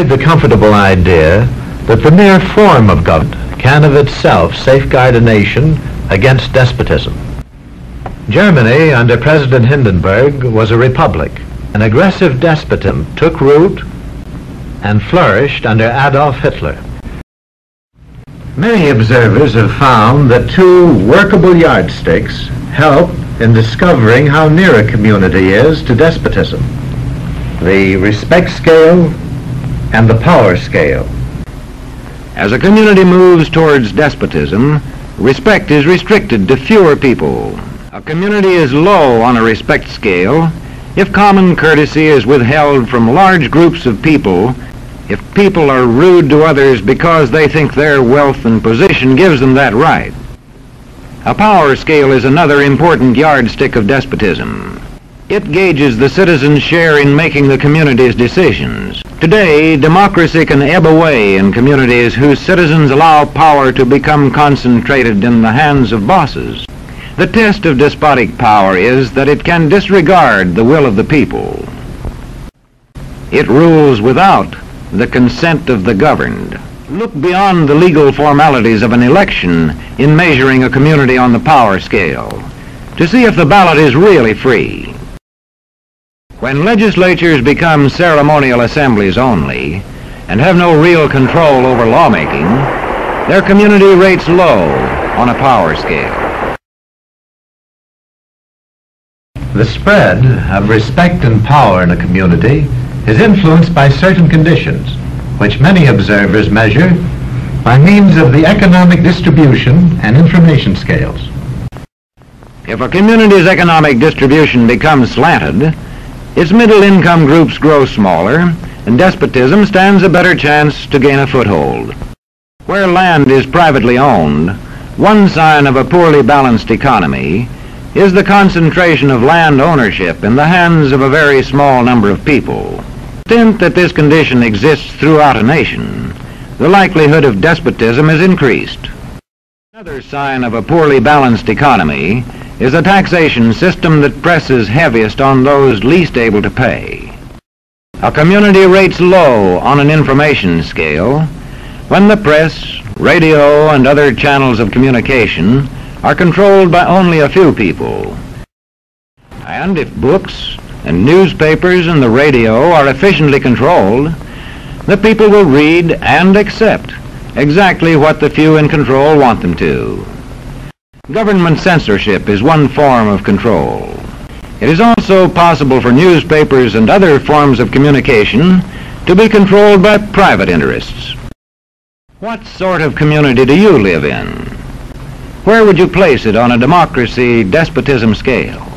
enjoyed the comfortable idea that the mere form of government can of itself safeguard a nation against despotism. Germany under President Hindenburg was a republic. An aggressive despotism took root and flourished under Adolf Hitler. Many observers have found that two workable yardsticks help in discovering how near a community is to despotism: the respect scale and the power scale. As a community moves towards despotism, respect is restricted to fewer people. A community is low on a respect scale if common courtesy is withheld from large groups of people, if people are rude to others because they think their wealth and position gives them that right. A power scale is another important yardstick of despotism. It gauges the citizens' share in making the community's decisions. Today, democracy can ebb away in communities whose citizens allow power to become concentrated in the hands of bosses. The test of despotic power is that it can disregard the will of the people. It rules without the consent of the governed. Look beyond the legal formalities of an election in measuring a community on the power scale to see if the ballot is really free. When legislatures become ceremonial assemblies only and have no real control over lawmaking, their community rates low on a power scale. The spread of respect and power in a community is influenced by certain conditions, which many observers measure by means of the economic distribution and information scales. If a community's economic distribution becomes slanted, its middle-income groups grow smaller, and despotism stands a better chance to gain a foothold. Where land is privately owned, one sign of a poorly balanced economy is the concentration of land ownership in the hands of a very small number of people. To the extent that this condition exists throughout a nation, the likelihood of despotism is increased. Another sign of a poorly balanced economy is a taxation system that presses heaviest on those least able to pay. A community rates low on an information scale when the press, radio, and other channels of communication are controlled by only a few people. And if books and newspapers and the radio are efficiently controlled, the people will read and accept exactly what the few in control want them to. Government censorship is one form of control. It is also possible for newspapers and other forms of communication to be controlled by private interests. What sort of community do you live in? Where would you place it on a democracy-despotism scale?